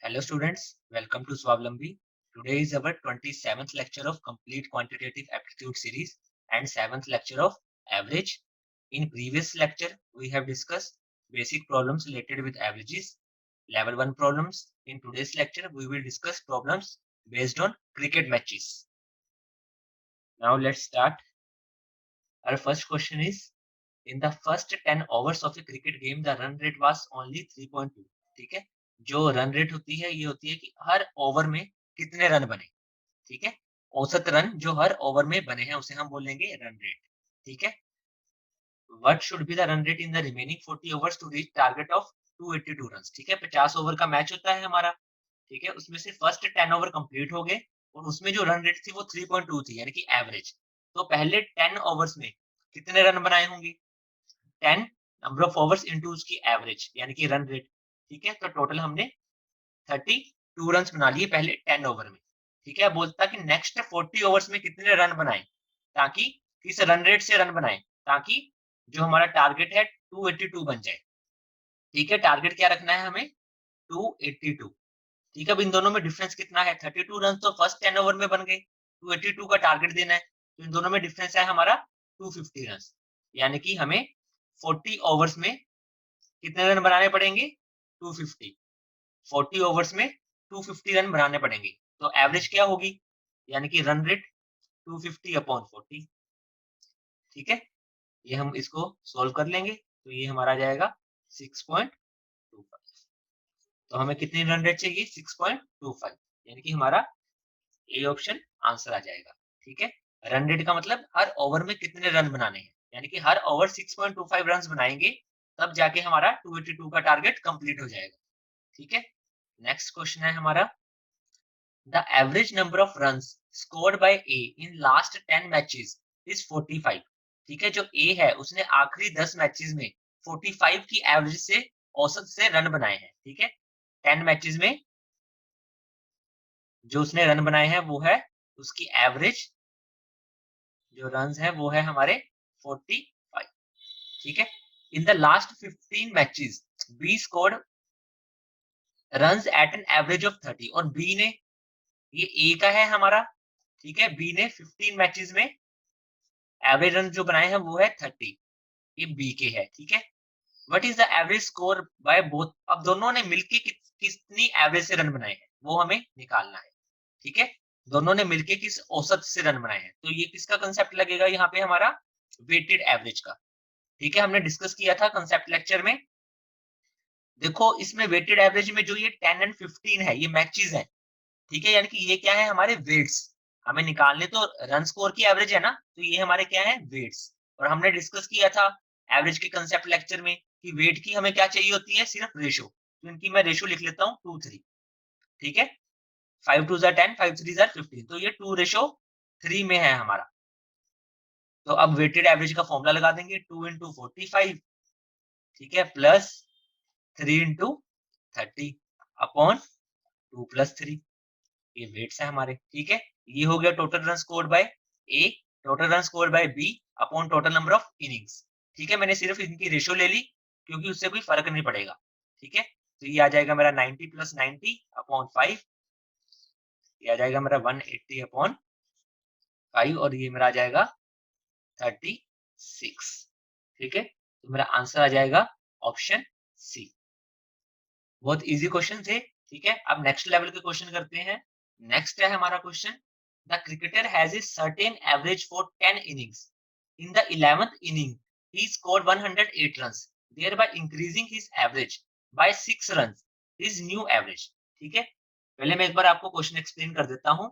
Hello students, welcome to Swavlambi. Today is our 27th lecture of complete quantitative aptitude series and 7th lecture of average. In previous lecture, we have discussed basic problems related with averages, level 1 problems. In today's lecture, we will discuss problems based on cricket matches. Now let's start. Our first question is, in the first 10 overs of a cricket game, the run rate was only 3.2. ठीक है, जो run rate होती है ये होती है कि हर over में कितने रन बने। ठीक है, औसत रन जो हर ओवर में बने हैं उसे हम बोलेंगे रन रेट। ठीक है, what should be the run rate in the remaining 40 overs to reach target of 282 runs. ठीक है, 50 ओवर का मैच होता है हमारा। ठीक है, उसमें से फर्स्ट 10 ओवर कंप्लीट हो गए और उसमें जो रन रेट थी वो 3.2 थी, यानी कि एवरेज। तो पहले 10 ओवर्स में कितने रन बनाए होंगे? 10 नंबर ऑफ ओवर्स इनटू उसकी एवरेज यानी कि रन रेट। ठीक है, तो टोटल हमने 32 रन बना लिए पहले 10 ओवर में। ठीक है, बोलता कि नेक्स्ट 40 ओवर्स में कितने रन बनाए, ताकि किस रन रेट से रन बनाए, ताकि जो हमारा टारगेट है 282 बन जाए। ठीक है, टारगेट क्या रखना है हमें? 282। ठीक है, अब इन दोनों में डिफरेंस कितना है? 32 रन तो फर्स्ट 10 ओवर में बन गए, 282 का टारगेट देना है, तो इन दोनों में डिफरेंस है हमारा 250 रन। यानी कि हमें 40 ओवर्स में कितने रन बनाने पड़ेंगे? 250। 40 ओवर्स में 250 रन बनाने पड़ेंगे, तो एवरेज क्या होगी? यानी कि रन रेट 250 अपॉन 40। ठीक है, ये हम इसको सोल्व कर लेंगे, तो ये हमारा आ जाएगा 6.25। तो हमें कितनी रन रेट चाहिए? 6.25, यानी कि हमारा ए ऑप्शन आंसर आ जाएगा। ठीक है, रन रेट का मतलब हर ओवर में कितने रन बनाने हैं, यानी कि हर ओवर 6.25 रन बनाएंगे, तब जाके हमारा 282 का टारगेट कंप्लीट हो जाएगा। ठीक है, नेक्स्ट क्वेश्चन है हमारा, the average number of runs scored by A in last 10 matches is 45। ठीक है, जो ए है उसने आखिरी 10 मैचेस में 45 की एवरेज से औसत से रन बनाए हैं। ठीक है, 10 मैचेस में जो उसने रन बनाए हैं वो है उसकी एवरेज, जो रन्स है वो है हमारे 45। ठीक है, in the last 15 matches B scored runs at an average of 30, और बी ने, ये ए का है हमारा। ठीक है, बी ने 15 मैचेस में एवरेज रन जो बनाए हैं वो है 30, ये बी के है। ठीक है, what is the average score by both. अब दोनों ने मिलके कितनी एवरेज से रन बनाए हैं वो हमें निकालना है। ठीक है, दोनों ने मिलके किस औसत से रन बनाए हैं, तो ये किसका कंसेप्ट लगेगा यहाँ पे? हमारा वेटेड एवरेज का। ठीक है, हमने डिस्कस किया था कंसेप्ट लेक्चर में। देखो, इसमें वेटेड एवरेज में जो ये 10 एंड 15 है ये मैचेस है। ठीक है, यानी कि ये क्या है? हमारे वेट्स। हमें निकालने तो रन स्कोर की एवरेज है ना, तो ये हमारे क्या है? वेट्स। और हमने डिस्कस किया था एवरेज के कंसेप्ट लेक्चर में कि वेट की हमें क्या चाहिए होती है? सिर्फ रेशो। तो इनकी मैं रेशो लिख लेता हूँ 2:3। ठीक है, 5 2 10, 5 3 15, तो ये 2:3 में है हमारा। तो अब वेटेड एवरेज का फॉर्मूला लगा देंगे, 2 इंटू 45। ठीक है, प्लस 3 इंटू 30 अपॉन 2 प्लस 3, ये वेट्स है हमारे। ठीक है, ये हो गया total run scored by A, total run scored by B upon total number of innings. ठीक है, मैंने सिर्फ इनकी रेशियो ले ली क्योंकि उससे कोई फर्क नहीं पड़ेगा। ठीक है, तो ये आ जाएगा मेरा 90 प्लस 90 अपॉन 5, ये आ जाएगा मेरा 180 अपॉन 5, और ये मेरा आ जाएगा 36। ठीक है, तो मेरा आंसर आ जाएगा ऑप्शन सी। बहुत इजी क्वेश्चन थे। ठीक है, अब नेक्स्ट लेवल के क्वेश्चन करते हैं। नेक्स्ट है हमारा question, the cricketer has a certain average for 10 innings. In the 11th inning he scored 108 runs, thereby increasing his average by 6 runs, his new average। ठीक है, पहले मैं एक बार आपको क्वेश्चन एक्सप्लेन कर देता हूं।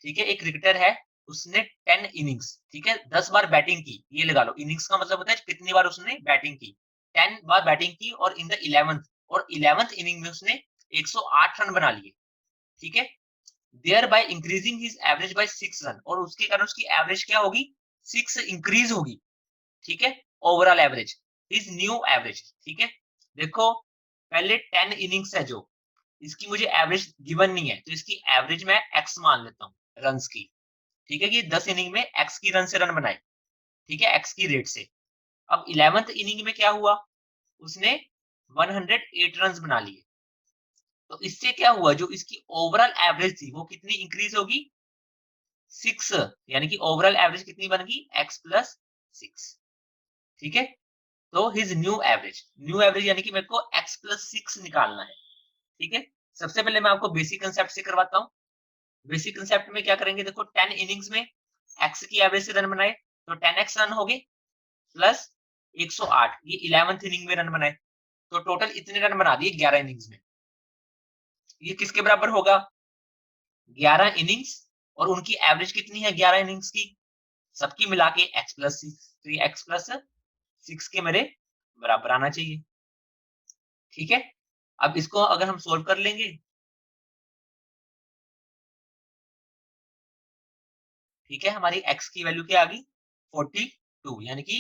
ठीक है, एक क्रिकेटर है, उसने 10 इनिंग्स, ठीक है, 10 बार बैटिंग की। ये लगा लो, इनिंग्स का मतलब होता है कितनी बार उसने बैटिंग की। 10 बार बैटिंग की, और इन द 11th, और 11th इनिंग में उसने 108 रन बना लिए। ठीक है, thereby increasing his average by 6 run, और उसके कारण उसकी एवरेज क्या होगी? 6 इंक्रीज होगी। ठीक है, overall average, his new average. ठीक है, देखो पहले 10 इनिंग्स है जो, इसकी मुझे एवरेज गिवन नहीं है, तो इसकी एवरेज मैं एक्स मान लेता हूँ रन्स की। ठीक है, कि 10 इनिंग में एक्स की रन से रन बनाए। ठीक है, एक्स की रेट से। अब 11th इनिंग में क्या हुआ? उसने 108 रन बना लिए। तो इससे क्या हुआ, जो इसकी ओवरऑल एवरेज थी वो कितनी इंक्रीज होगी, 6, यानी कि ओवरऑल एवरेज कितनी बन गई, x प्लस 6। ठीक है, तो हिज न्यू एवरेज यानी कि मेरे को x प्लस 6 निकालना है। ठीक है, सबसे पहले मैं आपको बेसिक कंसेप्ट से करवाता हूँ। बेसिक कंसेप्ट में क्या करेंगे, देखो 10 इनिंग्स में x की एवरेज से रन बनाए तो 10x रन हो गए, प्लस 108 ये 11th इनिंग में रन बनाए, तो टोटल इतने रन बना दिए 11 इनिंग्स में। ये किसके बराबर होगा, 11 इनिंग्स, और उनकी एवरेज कितनी है 11 इनिंग्स की, सबकी मिला के x प्लस 6, तो ये x प्लस 6 के मेरे बराबर आना चाहिए। ठीक है, अब इसको अगर हम सोल्व कर लेंगे, ठीक है, हमारी x की वैल्यू क्या आ गई, 42, यानी कि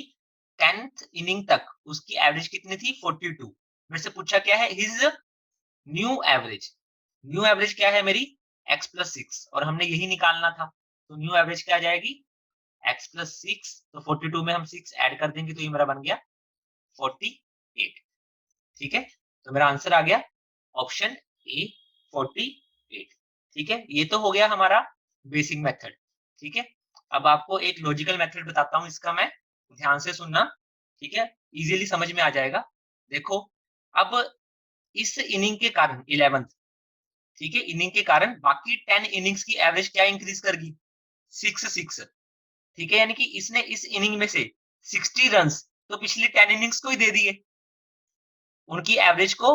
10th इनिंग तक उसकी एवरेज कितनी थी, 42। मेरे से पूछा क्या है, his new average. New average क्या है मेरी, x प्लस 6, और हमने यही निकालना था, तो न्यू एवरेज क्या आ जाएगी, x प्लस 6, तो 42 में हम 6 ऐड कर देंगे तो ये मेरा बन गया 48। ठीक है, तो मेरा आंसर आ गया ऑप्शन ए, 48। ठीक है, ये तो हो गया हमारा बेसिक मेथड। ठीक है, अब आपको एक लॉजिकल मेथड बताता हूं, इसका मैं, ध्यान से सुनना। ठीक है, इजीली समझ में आ जाएगा। देखो, अब इस इनिंग के कारण 11th, ठीक है, इनिंग के कारण बाकी 10 इनिंग्स की एवरेज क्या इंक्रीज करगी, 6। ठीक है, यानी कि इसने इस इनिंग में से 60 रन्स तो पिछली 10 इनिंग्स को ही दे दिए उनकी एवरेज को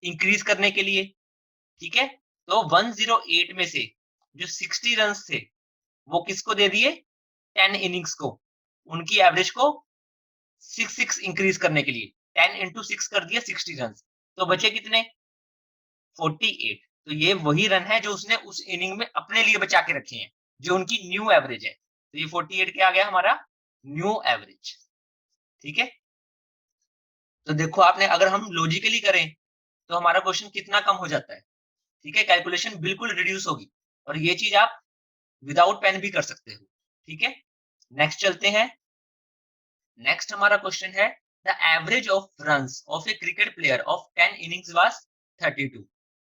इंक्रीज करने के लिए। ठीक है, तो 108 में से जो 60 रन थे वो किसको दे दिए, 10 इनिंग्स को, उनकी एवरेज को 6 इंक्रीज करने के लिए 10 इंटू 6 कर दिया 60 रन, तो बचे कितने, 48। तो ये वही रन है जो उसने उस इनिंग में अपने लिए बचा के रखे हैं, जो उनकी न्यू एवरेज है। तो ये 48 क्या आ गया हमारा, न्यू एवरेज। ठीक है, तो देखो आपने, अगर हम लॉजिकली करें तो हमारा क्वेश्चन कितना कम हो जाता है। ठीक है, कैलकुलेशन बिल्कुल रिड्यूस होगी, और ये चीज आप विदाउट पेन भी कर सकते हो। ठीक है, नेक्स्ट चलते हैं। नेक्स्ट हमारा क्वेश्चन है, the average of runs off A cricket player of 10 innings was 32।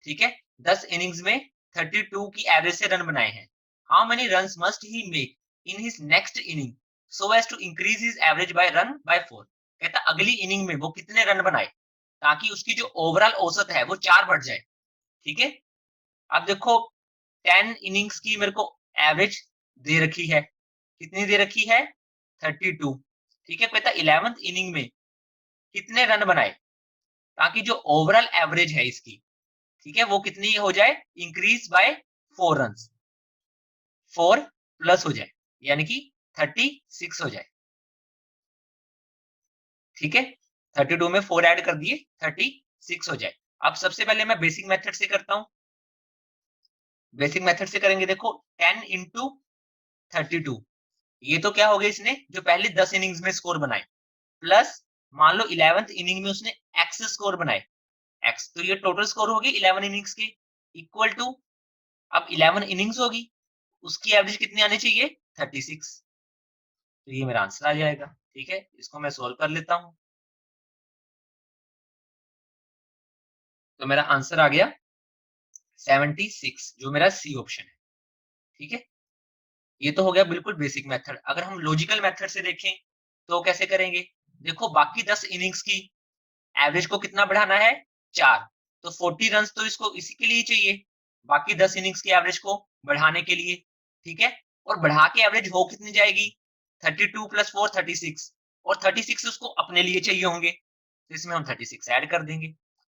ठीक है, 10 इनिंग्स में 32 की एवरेज से रन बनाए हैं। How many runs must he make in his next inning so as to increase his average by run by 4। कहता अगली inning में वो कितने रन बनाए ताकि उसकी जो ओवरऑल औसत है वो 4 बढ़ जाए। ठीक है, अब देखो 10 इनिंग्स की मेरे को एवरेज दे रखी है, कितनी दे रखी है, 32। ठीक है, कहता 11th इनिंग में कितने रन बनाए ताकि जो ओवरऑल एवरेज है इसकी, ठीक है, वो कितनी हो जाए, इंक्रीज बाय 4 रन, 4 प्लस हो जाए, यानी कि 36 हो जाए। ठीक है, 32 में 4 ऐड कर दिए, 36 हो जाए। अब सबसे पहले मैं बेसिक मेथड से करता हूं। बेसिक मेथड से करेंगे, देखो 10 इंटू 32, ये तो क्या हो गया, इसने जो पहले 10 इनिंग्स में स्कोर बनाए, प्लस मान लो 11th इनिंग में उसने एक्स स्कोर बनाए, एक्स, तो ये टोटल स्कोर होगी 11 इनिंग्स की, इक्वल टू, अब 11 इनिंग्स होगी, उसकी एवरेज कितनी आनी चाहिए, 36। तो ये मेरा आंसर आ जाएगा। ठीक है, इसको मैं सोल्व कर लेता हूं, तो मेरा आंसर आ गया 76, जो मेरा सी ऑप्शन है। ठीक है, ये तो हो गया बिल्कुल बेसिक मेथड। अगर हम लॉजिकल मेथड से देखें तो कैसे करेंगे, देखो बाकी 10 इनिंग्स की एवरेज को कितना बढ़ाना है, 4, तो 40 रन तो इसको इसी के लिए चाहिए, बाकी 10 इनिंग्स की एवरेज को बढ़ाने के लिए। ठीक है, और बढ़ा के एवरेज हो कितनी जाएगी, 32 प्लस 4 36, और 36 उसको अपने लिए चाहिए होंगे, तो इसमें हम 36 ऐड कर देंगे।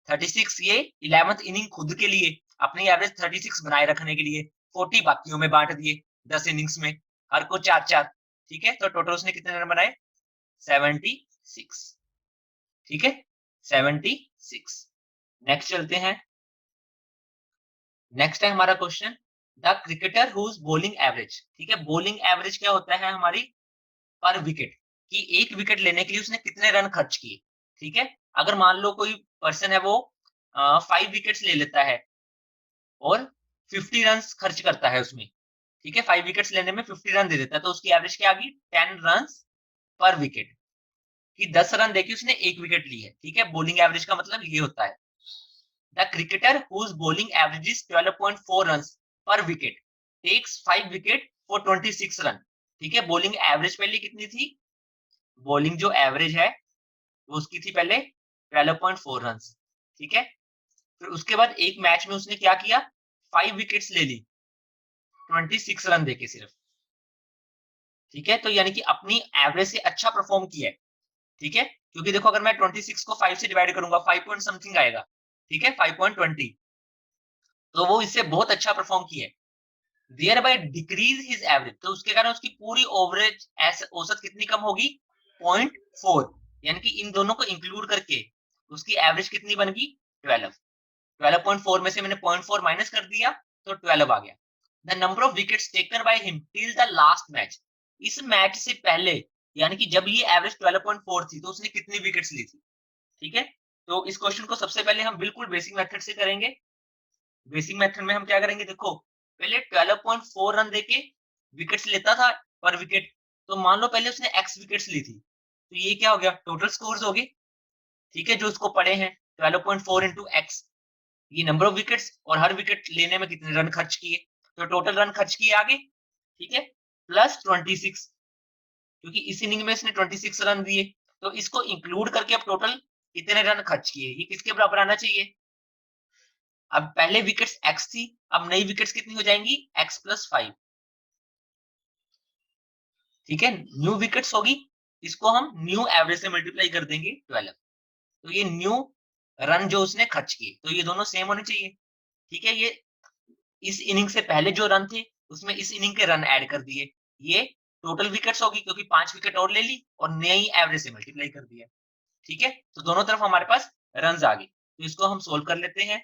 36 ये 11th इनिंग खुद के लिए अपनी एवरेज 36 बनाए रखने के लिए 40 बाकियों में बांट दिए, 10 इनिंग्स में हर को 4-4। ठीक है, तो टोटल उसने कितने रन बनाए, 76। ठीक है, 76। नेक्स्ट चलते हैं। नेक्स्ट है हमारा question, the cricketer whose bowling average. ठीक है, बॉलिंग एवरेज क्या होता है हमारी, पर विकेट, कि एक विकेट लेने के लिए उसने कितने रन खर्च किए। ठीक है, अगर मान लो कोई पर्सन है वो 5 विकेट्स ले लेता है और 50 रन खर्च करता है उसमें, ठीक है, 5 विकेट्स लेने में 50 रन दे देता है, तो उसकी एवरेज क्या आ गई, 10 रन पर विकेट, कि 10 रन देके उसने एक विकेट ली है। ठीक है, बॉलिंग एवरेज का मतलब ये होता है। The cricketer whose bowling averages 12.4 runs per wicket takes 5 wicket for 26 run. ठीक है, बॉलिंग एवरेज पहले कितनी थी, बॉलिंग जो एवरेज है वो उसकी थी पहले 12.4 रन। ठीक है, फिर उसके बाद एक मैच में उसने क्या किया, 5 विकेट्स ले ली 26 रन देके सिर्फ। ठीक है, तो यानी कि अपनी एवरेज से अच्छा परफॉर्म किया है। ठीक है, क्योंकि देखो अगर मैं 26 को 5 से डिवाइड करूंगा 5 पॉइंट समथिंग आएगा। ठीक है, 5.20, तो वो इससे बहुत अच्छा परफॉर्म किया है। Thereby decrease his average, तो उसके कारण उसकी पूरी ओवरेज औसत कितनी कम होगी, 0.4, यानी कि इन दोनों को इंक्लूड करके उसकी एवरेज कितनी बन गई, 12। 12.4 में से मैंने 0.4 माइनस कर दिया तो 12 आ गया। The number of wickets taken by him till the last match, इस मैच से पहले यानी कि जब ये एवरेज 12.4 थी तो उसने कितनी विकेट्स ली थी। ठीक है, तो इस क्वेश्चन को सबसे पहले हम बिल्कुल बेसिक मेथड से करेंगे। बेसिक मेथड में हम क्या करेंगे, देखो पहले 12.4 रन देके विकेट्स लेता था पर विकेट, तो मान लो पहले उसने एक्स विकेट्स ली थी, तो ये क्या हो गया, टोटल स्कोर्स हो गए। ठीक है, जो उसको पड़े हैं 12.4 इंटू एक्स, ये नंबर ऑफ विकेट्स, और हर विकेट लेने में कितने रन खर्च किए, तो टोटल रन खर्च किए आगे। ठीक है, प्लस 26, क्योंकि इस इनिंग में इसने 26 रन दिए, तो इसको इंक्लूड करके अब टोटल कितने रन खर्च किए, ये किसके बराबर आना चाहिए। अब पहले विकेट्स एक्स थी, अब नई विकेट्स कितनी हो जाएंगी, एक्स प्लस 5। ठीक है, न्यू विकेट्स होगी, इसको हम न्यू एवरेज से मल्टीप्लाई कर देंगे 12, तो ये न्यू रन जो उसने खर्च किए, तो ये दोनों सेम होने चाहिए। ठीक है, ये इस इनिंग से पहले जो रन थे उसमें इस इनिंग के रन ऐड कर दिए, ये टोटल विकेट्स होगी क्योंकि 5 विकेट और ले ली और नई एवरेज से मल्टीप्लाई कर दिया। ठीक है, तो दोनों तरफ हमारे पास रन आ गए, तो इसको हम सोल्व कर लेते हैं।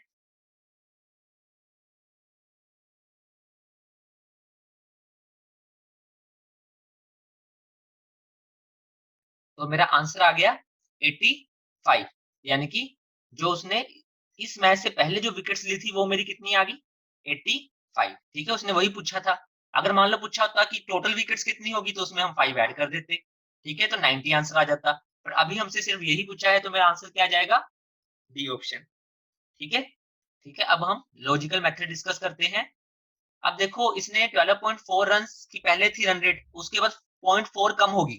तो मेरा आंसर आ गया 85, यानी कि जो उसने इस मैच से पहले जो विकेट्स ली थी वो मेरी कितनी आ गई, 85। ठीक है, उसने वही पूछा था, अगर मान लो पूछा होता कि टोटल विकेट्स कितनी होगी तो उसमें हम 5 ऐड कर देते। ठीक है, तो 90 आंसर आ जाता, पर अभी हमसे सिर्फ यही पूछा है, तो मेरा आंसर क्या आ जाएगा, डी ऑप्शन। ठीक है, ठीक है, अब हम लॉजिकल मेथड डिस्कस करते हैं। अब देखो इसने 12.4 रन की पहले थी रन रेट, उसके बाद 0.4 कम होगी,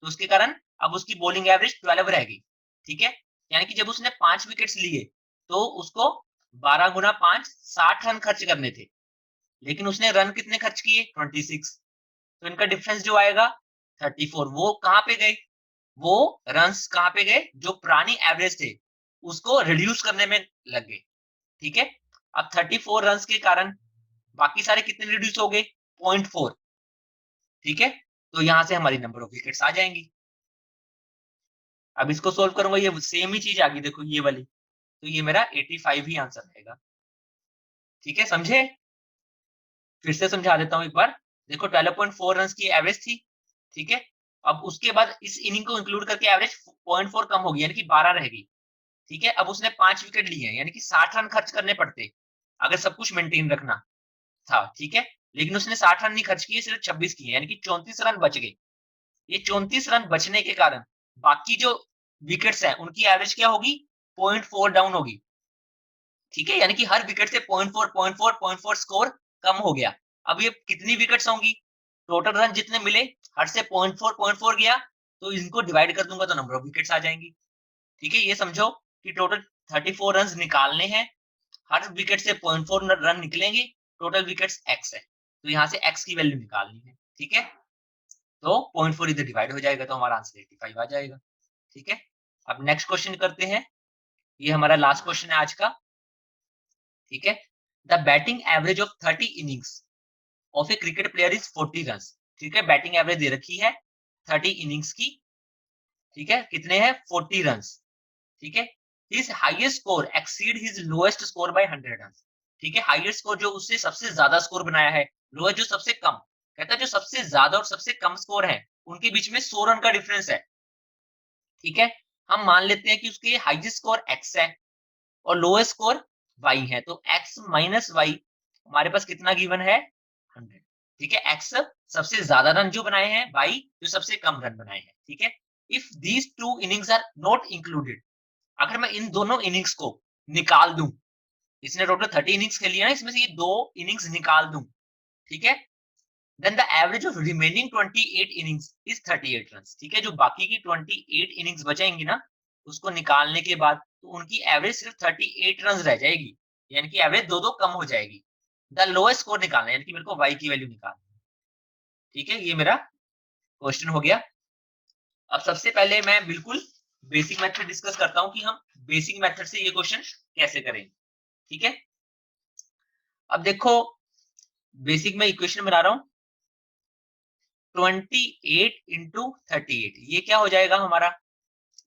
तो उसके कारण अब उसकी बॉलिंग एवरेज 12 रहेगी। ठीक है, यानी कि जब उसने 5 विकेट्स लिए तो उसको 12 गुना 5 60 रन खर्च करने थे, लेकिन उसने रन कितने खर्च किए, 26, तो इनका डिफरेंस जो आएगा 34, वो कहां पे गए, वो रन्स कहां पे गए, जो पुरानी एवरेज थे उसको रिड्यूस करने में लग गए। ठीक है, अब 34 रन्स के कारण बाकी सारे कितने रिड्यूस हो गए, 0.4। ठीक है, तो यहां से हमारी नंबर ऑफ विकेट्स आ जाएंगी। अब इसको सोल्व करूंगा, ये सेम ही चीज आ गई, देखो ये वाली, तो ये मेरा 85 ही आंसर रहेगा। ठीक है, समझे, फिर से समझा देता हूं एक बार। देखो 12.4 रन की एवरेज थी। ठीक है, अब उसके बाद इस इनिंग को इंक्लूड करके एवरेज 0.4 कम होगी, यानी कि 12 रहेगी। ठीक है, अब उसने 5 विकेट लिए, यानी कि 60 रन खर्च करने पड़ते अगर सब कुछ मेंटेन रखना था। ठीक है, लेकिन उसने 60 रन नहीं खर्च किए, सिर्फ 26 किए, यानी कि 34 रन बच गए। ये 34 रन बचने के कारण बाकी जो विकेट्स हैं उनकी एवरेज क्या होगी, 0.4 डाउन होगी। ठीक है, यानी कि हर विकेट से 0.4 स्कोर कम हो गया। अब ये कितनी विकेट्स होंगी, टोटल रन जितने मिले हर से 0.4 गया, तो इनको डिवाइड कर दूंगा तो नंबर ऑफ विकेट्स आ जाएंगी। ठीक है, ये समझो कि टोटल 34 रन निकालने हैं, हर विकेट से 0.4 रन निकलेंगे, टोटल विकेट्स एक्स है, तो यहाँ से एक्स की वैल्यू निकालनी है। ठीक है, तो 0.4 इधर डिवाइड हो जाएगा तो हमारा आंसर 85 आ जाएगा। ठीक है, अब नेक्स्ट क्वेश्चन करते हैं, ये हमारा लास्ट क्वेश्चन है आज का। ठीक है, the batting average of 30 innings of A cricket player is 40 run. ठीक है, बैटिंग एवरेज दे रखी है 30 इनिंग्स की। ठीक है, कितने हैं, 40 रन। ठीक है, his highest score exceed his lowest score bye 100 run. ठीक है, हाईएस्ट स्कोर जो उससे सबसे ज्यादा स्कोर बनाया है, लोएस्ट जो सबसे कम, कहता है जो सबसे ज्यादा और सबसे कम स्कोर है उनके बीच में 100 रन का डिफरेंस है। ठीक है, हम मान लेते हैं कि उसके हाईएस्ट स्कोर एक्स है और लोएस्ट स्कोर वाई है, तो एक्स माइनस वाई हमारे पास कितना गिवन है, 100। ठीक है, एक्स सबसे ज्यादा रन जो बनाए हैं, वाई जो सबसे कम रन बनाए हैं। ठीक है, if these two innings are not included, अगर मैं इन दोनों इनिंग्स को निकाल दूं, इसने टोटल 30 इनिंग्स खेली है ना, इसमें से ये 2 इनिंग्स निकाल दूं, ठीक है, then the average of remaining 28 innings is 38 run, ठीक है, जो बाकी की 28 इनिंग्स बचेंगी ना, उसको निकालने के बाद तो उनकी एवरेज सिर्फ 38 रन रह जाएगी, यानी कि एवरेज दो कम हो जाएगी। द लोएस्ट स्कोर निकालना है, यानी कि मेरे को y की वैल्यू निकालनी है, ठीक है, ये मेरा क्वेश्चन हो गया। अब सबसे पहले मैं बिल्कुल बेसिक मेथड डिस्कस करता हूं कि हम बेसिक मेथड से ये क्वेश्चन कैसे करेंगे, ठीक है। अब देखो बेसिक में इक्वेशन बना रहा हूं, 28 इंटू 38, ये क्या हो जाएगा हमारा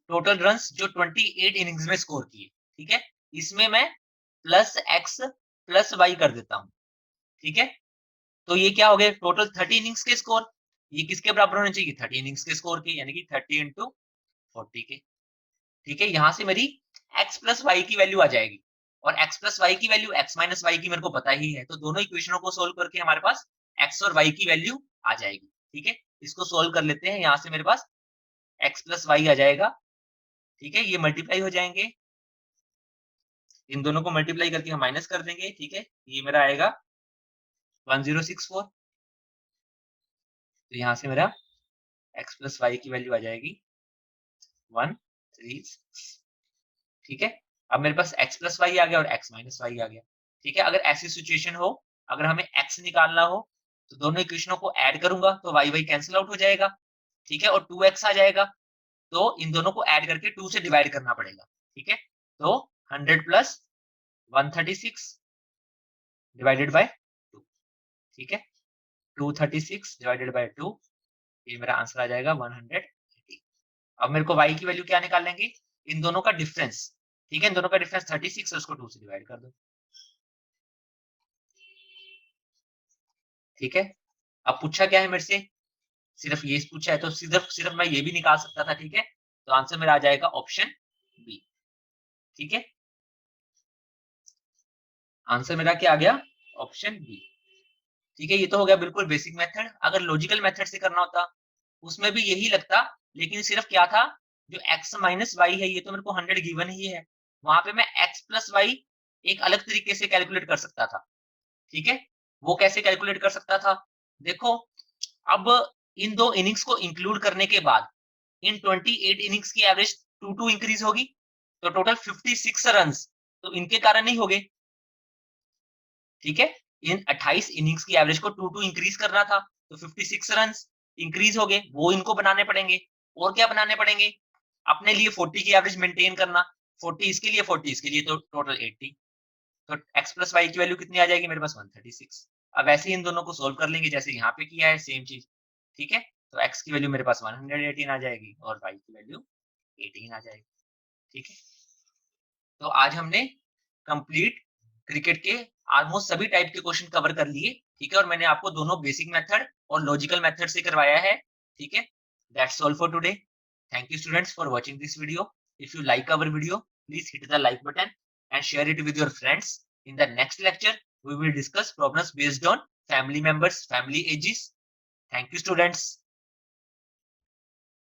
टोटल रन्स जो 28 इनिंग्स में स्कोर किए, ठीक है, इसमें मैं प्लस एक्स प्लस वाई कर देता हूं, ठीक है, तो ये क्या हो गया टोटल 30 इनिंग्स के स्कोर, ये किसके बराबर होने चाहिए 30 इनिंग्स के स्कोर के, यानी कि 30 इंटू 40 के, ठीक है। यहां से मेरी x प्लस वाई की वैल्यू आ जाएगी, और x प्लस वाई की वैल्यू x माइनस वाई की मेरे को पता ही है, तो दोनों इक्वेशनों को सोल्व करके हमारे पास x और y की वैल्यू आ जाएगी, ठीक है। इसको सोल्व कर लेते हैं, यहां से मेरे पास x प्लस वाई आ जाएगा, ठीक है, ये मल्टीप्लाई हो जाएंगे, इन दोनों को मल्टीप्लाई करके हम माइनस कर देंगे, ठीक है, ये मेरा आएगा 1064, तो यहां से मेरा x प्लस वाई की वैल्यू आ जाएगी 136, ठीक है। अब मेरे पास x प्लस वाई आ गया और x माइनस वाई आ गया, ठीक है। अगर ऐसी सिचुएशन हो, अगर हमें x निकालना हो, तो दोनों इक्वेशनों को ऐड करूंगा तो y y कैंसिल आउट हो जाएगा, ठीक है, और 2x आ जाएगा, तो इन दोनों को ऐड करके 2 से डिवाइड करना पड़ेगा, ठीक है, तो 100 प्लस 136 डिवाइडेड बाय 2, ठीक है, 236 डिवाइडेड बाय 2, ये मेरा आंसर आ जाएगा 180। अब मेरे को y की वैल्यू क्या निकालेंगे, इन दोनों का डिफरेंस, ठीक है, इन दोनों का डिफरेंस 36 है, उसको 2 से डिवाइड कर दो, ठीक है। अब पूछा क्या है मेरे से, सिर्फ ये पूछा है, तो सिर्फ सिर्फ मैं ये भी निकाल सकता था, ठीक है, तो आंसर मेरा आ जाएगा ऑप्शन बी, ठीक है, आंसर मेरा क्या आ गया ऑप्शन बी, ठीक है। ये तो हो गया बिल्कुल बेसिक मेथड। अगर लॉजिकल मेथड से करना होता उसमें भी यही लगता, लेकिन सिर्फ क्या था, जो x माइनस वाई है ये तो मेरे को 100 गिवन ही है, वहां पे मैं x प्लस वाई एक अलग तरीके से कैलकुलेट कर सकता था, ठीक है, वो कैसे कैलकुलेट कर सकता था, देखो, अब इन दो इनिंग्स को इंक्लूड करने के बाद इन 28 इनिंग्स की एवरेज 2 इंक्रीज होगी, तो टोटल 56 रन तो इनके कारण नहीं हो गए, ठीक है, इन 28 इनिंग्स की एवरेज को 2 इंक्रीज करना था, तो 56 रन इंक्रीज हो गए, वो इनको बनाने पड़ेंगे, और क्या बनाने पड़ेंगे, अपने लिए 40 की एवरेज मेंटेन करना, 40 इसके लिए 40 इसके लिए, तो टोटल 80, तो x प्लस वाई की वैल्यू कितनी आ जाएगी मेरे पास 136। अब ऐसे ही इन दोनों को सोल्व कर लेंगे जैसे यहाँ पे किया है, सेम चीज, ठीक है, तो x की वैल्यू मेरे पास 118 आ जाएगी और y की वैल्यू 18 आ जाएगी, ठीक है। तो आज हमने कंप्लीट क्रिकेट के ऑलमोस्ट सभी टाइप के क्वेश्चन कवर कर लिए, ठीक है, और मैंने आपको दोनों बेसिक मेथड और लॉजिकल मेथड से करवाया है, ठीक है। That's all for today, thank you students for watching this video. If you like our video please hit the like button and share it with your friends. In the next lecture, we will discuss problems based on family members, family ages. Thank you, students.